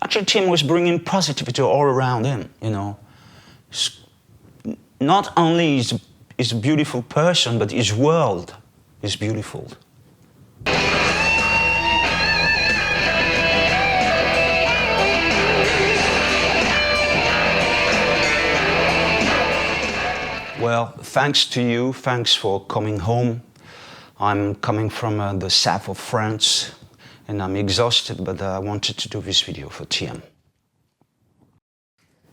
Actually, Tim was bringing positivity all around him, you know. Not only is a beautiful person, but his world is beautiful. Well, thanks to you, thanks for coming home. I'm coming from the south of France, and I'm exhausted, but I wanted to do this video for TM.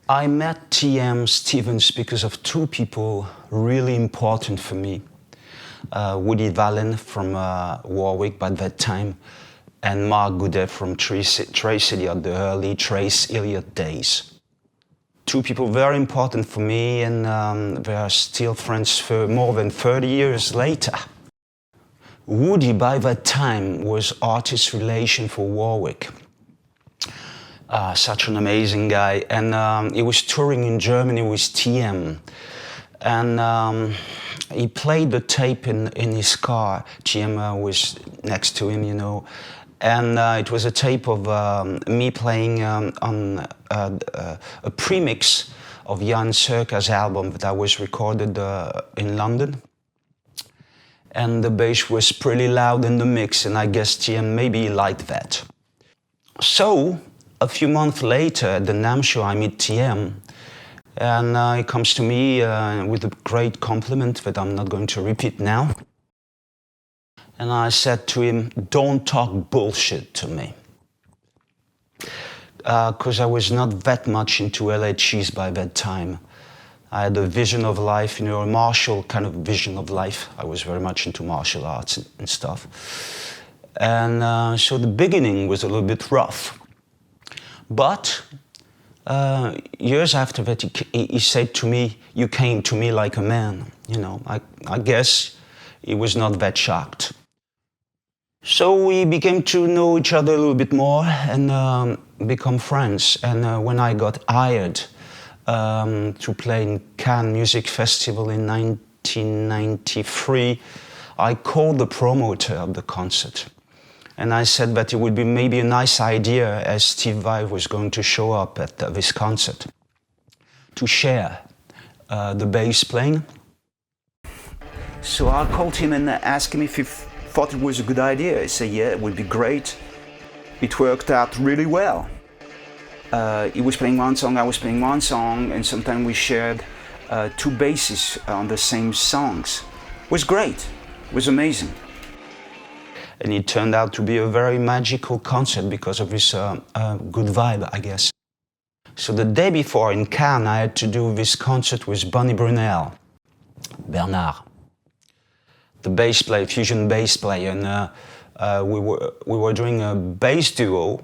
I met TM Stevens because of two people really important for me. Woody Vallen from Warwick by that time, and Mark Goudet from Trace Elliot, the early Trace Elliot days. Two people very important for me, and they are still friends for more than 30 years later. Woody, by that time, was artist relation for Warwick. Such an amazing guy, and he was touring in Germany with TM. And he played the tape in his car. TM was next to him, you know. And it was a tape of me playing on a premix of Jan Serka's album that was recorded in London. And the bass was pretty loud in the mix, and I guess TM maybe liked that. So, a few months later at the NAMM show, I meet TM, and he comes to me with a great compliment that I'm not going to repeat now. And I said to him, don't talk bullshit to me. Because I was not that much into LA cheese by that time. I had a vision of life, you know, a martial kind of vision of life. I was very much into martial arts and stuff. And so the beginning was a little bit rough. But years after that, he said to me, you came to me like a man. You know, I guess he was not that shocked. So we began to know each other a little bit more and become friends. And when I got hired to play in Cannes Music Festival in 1993, I called the promoter of the concert. And I said that it would be maybe a nice idea, as Steve Vai was going to show up at this concert, to share the bass playing. So I called him and asked him if he thought it was a good idea. He said, yeah, it would be great. It worked out really well. He was playing one song, I was playing one song, and sometimes we shared two basses on the same songs. It was great. It was amazing. And it turned out to be a very magical concert because of this good vibe, I guess. So the day before in Cannes, I had to do this concert with Bonnie Brunel, Bernard, the bass player, fusion bass player, and we were doing a bass duo,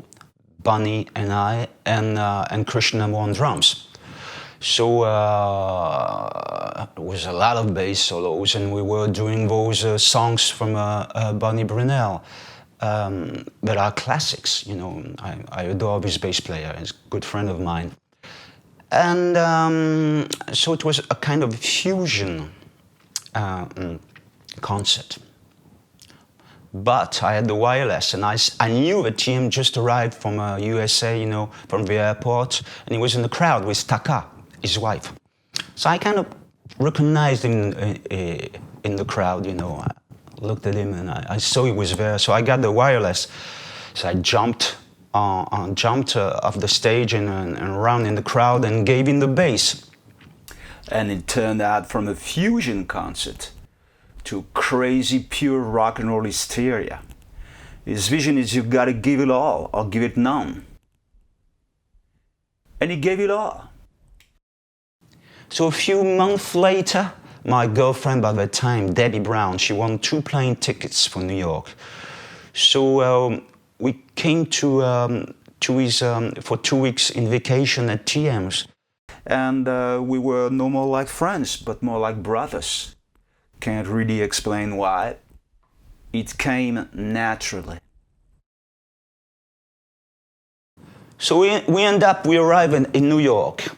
Bonnie and I, and Christian Amour on drums. So it was a lot of bass solos, and we were doing those songs from Bonnie Brunel that are classics. You know, I adore this bass player; he's a good friend of mine. And so it was a kind of fusion concert. But I had the wireless, and I knew that TM just arrived from USA, you know, from the airport, and he was in the crowd with Taka, his wife. So I kind of recognized him in the crowd, you know. I looked at him and I saw he was there, so I got the wireless. So I jumped off the stage and around in the crowd and gave him the bass. And it turned out from a fusion concert to crazy pure rock and roll hysteria. His vision is you gotta give it all or give it none. And he gave it all. So a few months later, my girlfriend by that time, Debbie Brown, she won 2 plane tickets for New York. So we came to his for 2 weeks in vacation at TM's. And we were no more like friends, but more like brothers. Can't really explain why. It came naturally. So we arrive in New York.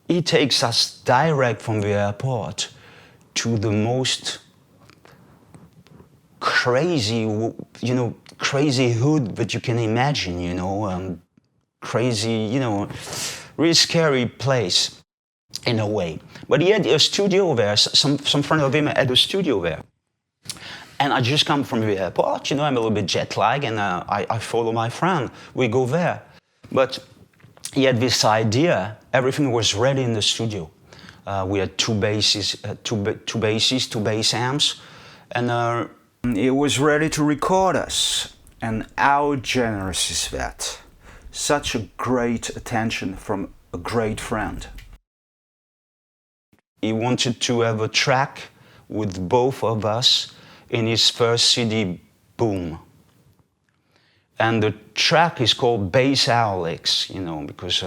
He takes us direct from the airport to the most crazy, crazy hood that you can imagine, crazy, you know, really scary place in a way. But he had a studio there. Some friend of him had a studio there. And I just come from the airport, you know, I'm a little bit jet lagged, and I follow my friend. We go there. But he had this idea. Everything was ready in the studio. We had two basses, two bass amps, and it was ready to record us. And how generous is that? Such a great attention from a great friend. He wanted to have a track with both of us in his first CD, Boom. And the track is called Bass Howlicks, you know, because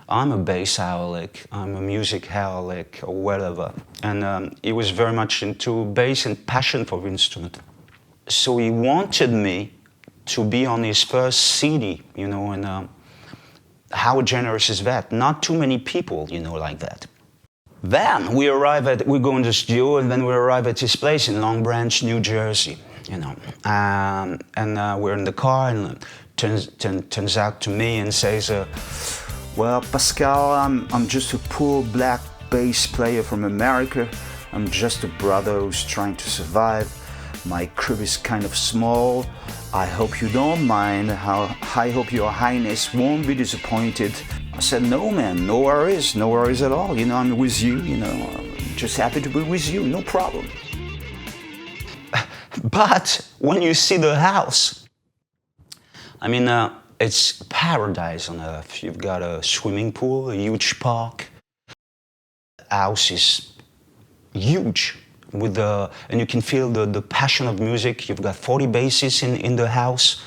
I'm a bass howlick, I'm a music howlick, or whatever. And he was very much into bass and passion for the instrument. So he wanted me to be on his first CD, you know, and how generous is that? Not too many people, you know, like that. Then we go in the studio, and then we arrive at his place in Long Branch, New Jersey, you know. And we're in the car, and turns out to me and says, well, Pascal, I'm just a poor black bass player from America. I'm just a brother who's trying to survive. My crib is kind of small. I hope you don't mind. I hope your highness won't be disappointed. I said, no man, no worries at all. You know, I'm with you, you know, I'm just happy to be with you, no problem. But when you see the house, I mean, it's paradise on earth. You've got a swimming pool, a huge park. The house is huge. And you can feel the passion of music. You've got 40 basses in the house.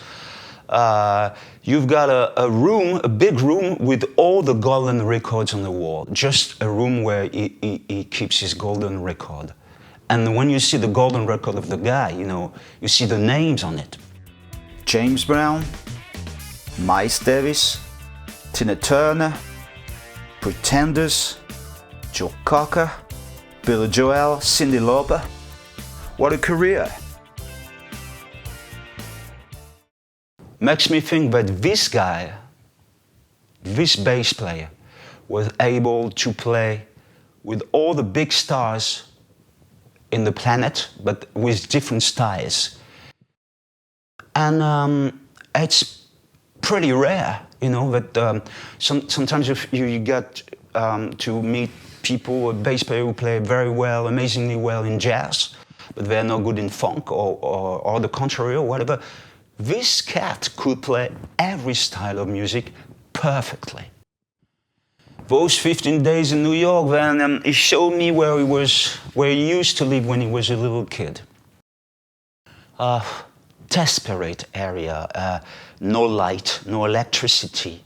You've got a big room with all the golden records on the wall. Just a room where he keeps his golden record. And when you see the golden record of the guy, you know, you see the names on it. James Brown, Miles Davis, Tina Turner, Pretenders, Joe Cocker, Billy Joel, Cyndi Lauper. What a career. Makes me think that this guy, this bass player, was able to play with all the big stars in the planet, but with different styles. And it's pretty rare, you know, that sometimes if you get to meet people, a bass player who play very well, amazingly well in jazz, but they're not good in funk or the contrary or whatever. This cat could play every style of music perfectly. Those 15 days in New York, then he showed me where he used to live when he was a little kid. Desperate area, no light, no electricity,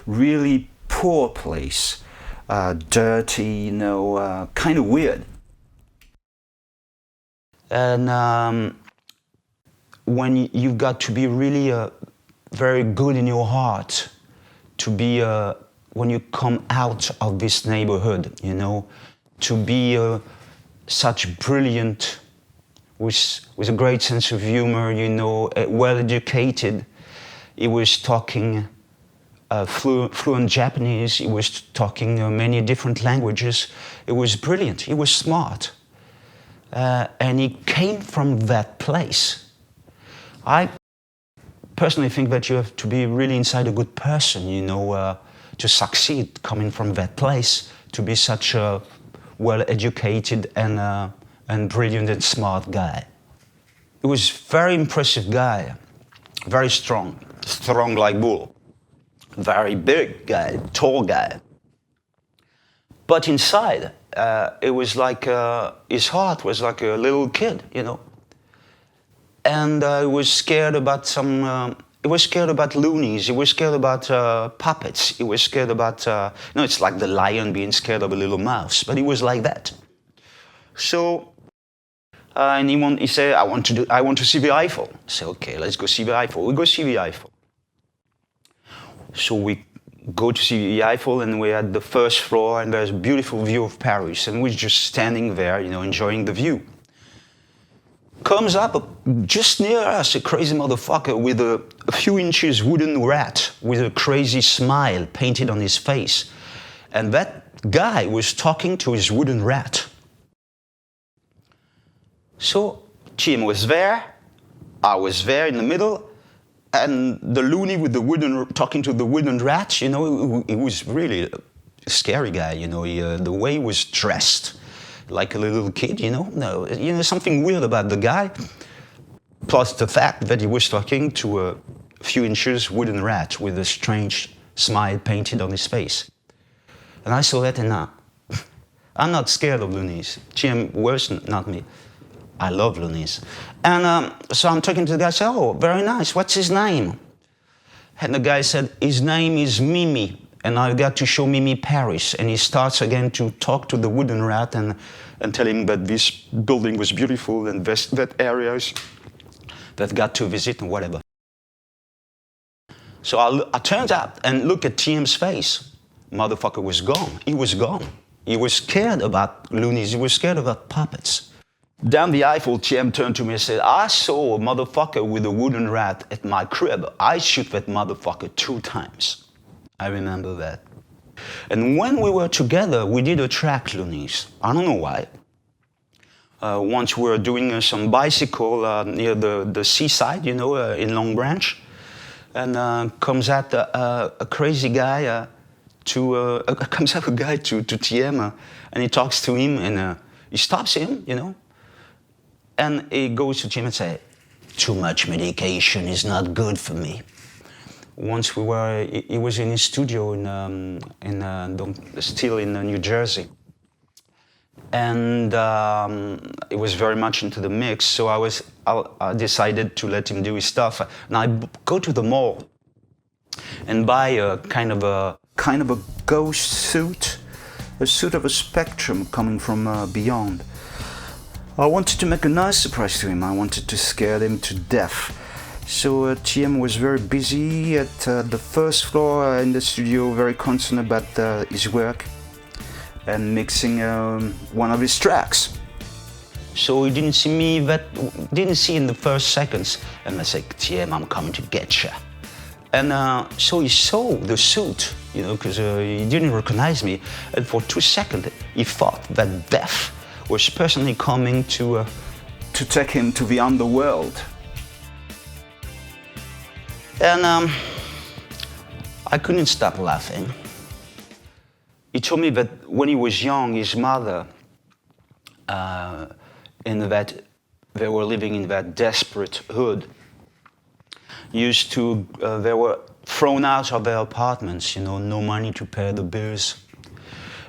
really poor place, dirty, you know, kind of weird. And when you've got to be really very good in your heart to be, when you come out of this neighborhood, you know, to be such brilliant, with a great sense of humor, you know, well-educated. He was talking fluent Japanese, he was talking many different languages. It was brilliant, he was smart. And he came from that place. I personally think that you have to be really inside a good person, you know, to succeed coming from that place, to be such a well-educated and brilliant and smart guy. He was a very impressive guy, very strong like bull, very big guy, tall guy. But inside, it was like his heart was like a little kid, you know. And he was scared about he was scared about loonies, he was scared about puppets, he was scared about, it's like the lion being scared of a little mouse, but he was like that. So, and he said, I want to see the Eiffel. I said, okay, let's go see the Eiffel. We go see the Eiffel. So we go to see the Eiffel, and we're at the first floor, and there's a beautiful view of Paris, and we're just standing there, you know, enjoying the view. comes up just near us, a crazy motherfucker with a few inches wooden rat with a crazy smile painted on his face. And that guy was talking to his wooden rat. So Tim was there, I was there in the middle, and the loony with the wooden, talking to the wooden rat, you know, he was really a scary guy, you know, the way he was dressed, like a little kid, you know. No, you know, something weird about the guy, plus the fact that he was talking to a few inches wooden rat with a strange smile painted on his face. And I saw that, and I'm not scared of loonies. Jim, worse, not me. I love loonies. And so I'm talking to the guy, I said, oh, very nice, what's his name? And the guy said, his name is Mimi. And I got to show Mimi Paris. And he starts again to talk to the wooden rat and tell him that this building was beautiful and that areas that got to visit and whatever. So I turned out and looked at TM's face. Motherfucker was gone. He was gone. He was scared about loonies. He was scared about puppets. Down the Eiffel, TM turned to me and said, I saw a motherfucker with a wooden rat at my crib. I shoot that motherfucker 2 times. I remember that. And when we were together, we did attract loonies. I don't know why. Once we were doing some bicycle near the seaside, you know, in Long Branch. And comes out a crazy guy comes up a guy to TM and he talks to him and he stops him, you know. And he goes to TM and says, too much medication is not good for me. Once he was in his studio still in New Jersey. And he was very much into the mix, so I decided to let him do his stuff. And I go to the mall and buy a kind of a ghost suit, a suit of a spectrum coming from beyond. I wanted to make a nice surprise to him. I wanted to scare him to death. So TM was very busy at the first floor in the studio, very concerned about his work and mixing one of his tracks. So he didn't see in the first seconds. And I said, TM, I'm coming to get you. And so he saw the suit, you know, because he didn't recognize me. And for 2 seconds, he thought that death was personally coming to take him to the underworld. And I couldn't stop laughing. He told me that when he was young, his mother, they were living in that desperate hood, they were thrown out of their apartments, you know, no money to pay the bills.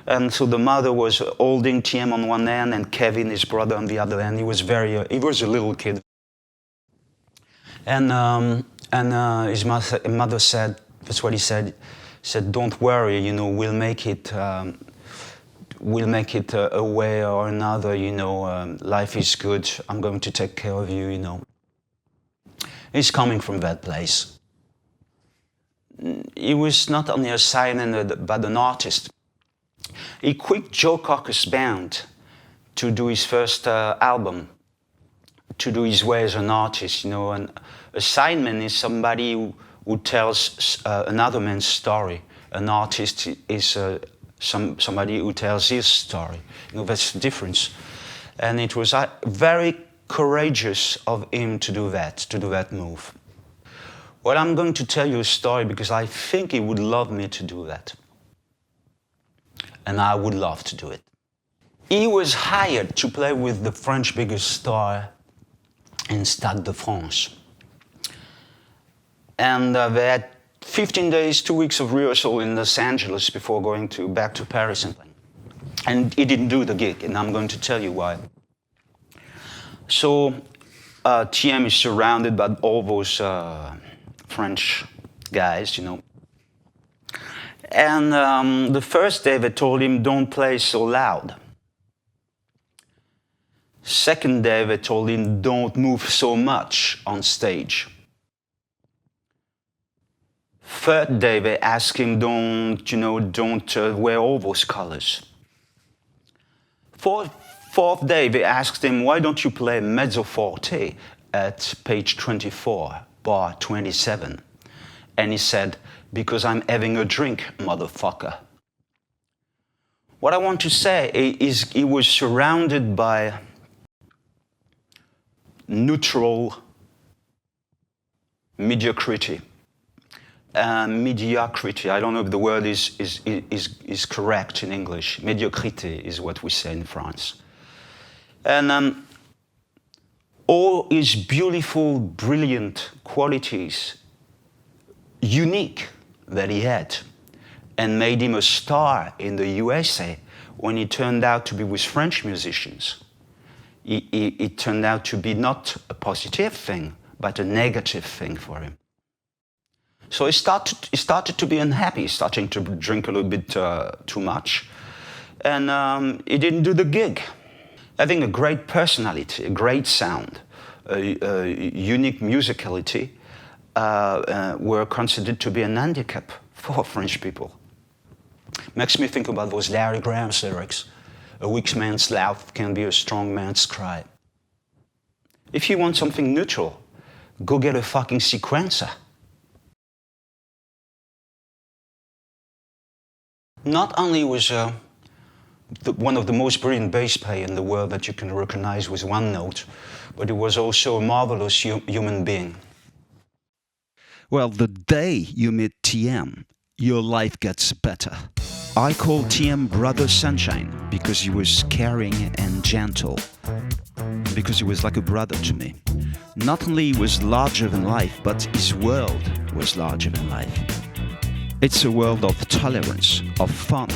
And so the mother was holding TM on one hand and Kevin, his brother, on the other hand. He was a little kid. And his mother said, that's what he said, don't worry, you know, we'll make it a way or another, you know, life is good, I'm going to take care of you, you know. He's coming from that place. He was not only a signer, but an artist. He quit Joe Cocker's band to do his first album, to do his way as an artist, you know. And a signman is somebody who tells another man's story. An artist is somebody who tells his story. You know, that's the difference. And it was very courageous of him to do that move. Well, I'm going to tell you a story because I think he would love me to do that. And I would love to do it. He was hired to play with the French biggest star in Stade de France. And they had 15 days, 2 weeks of rehearsal in Los Angeles before going back to Paris and playing. And he didn't do the gig, and I'm going to tell you why. So TM is surrounded by all those French guys, you know. And the first day they told him, don't play so loud. Second day they told him, don't move so much on stage. Third day they asked him, don't wear all those colors. Fourth Fourth day, they asked him, why don't you play mezzo forte at page 24, bar 27? And he said, because I'm having a drink, motherfucker. What I want to say is he was surrounded by neutral mediocrity. Mediocrity, I don't know if the word is correct in English. Mediocrité is what we say in France. And all his beautiful, brilliant qualities, unique, that he had, and made him a star in the USA when he turned out to be with French musicians. It turned out to be not a positive thing, but a negative thing for him. So he started to be unhappy, starting to drink a little bit too much, and he didn't do the gig. Having a great personality, a great sound, a unique musicality were considered to be an handicap for French people. Makes me think about those Larry Graham's lyrics. A weak man's laugh can be a strong man's cry. If you want something neutral, go get a fucking sequencer. Not only was one of the most brilliant bass players in the world that you can recognize with one note, but he was also a marvelous human being. Well, the day you meet TM, your life gets better. I call TM Brother Sunshine because he was caring and gentle, because he was like a brother to me. Not only he was larger than life, but his world was larger than life. It's a world of tolerance, of fun.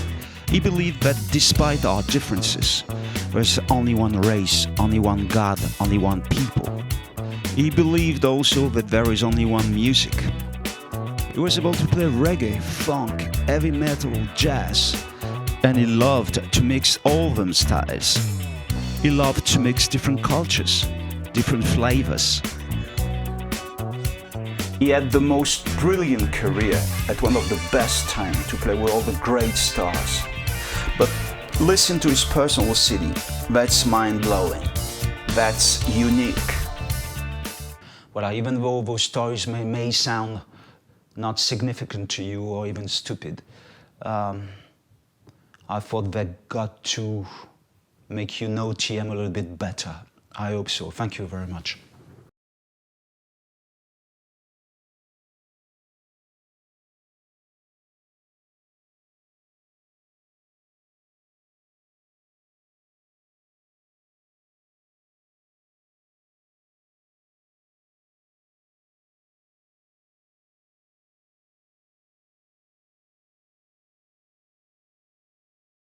He believed that despite our differences, there's only one race, only one God, only one people. He believed also that there is only one music. He was able to play reggae, funk, heavy metal, jazz, and he loved to mix all them styles. He loved to mix different cultures, different flavors. He had the most brilliant career at one of the best times to play with all the great stars. But listen to his personal CD. That's mind-blowing. That's unique. Well, even though those stories may sound not significant to you or even stupid, I thought that got to make you know TM a little bit better. I hope so. Thank you very much.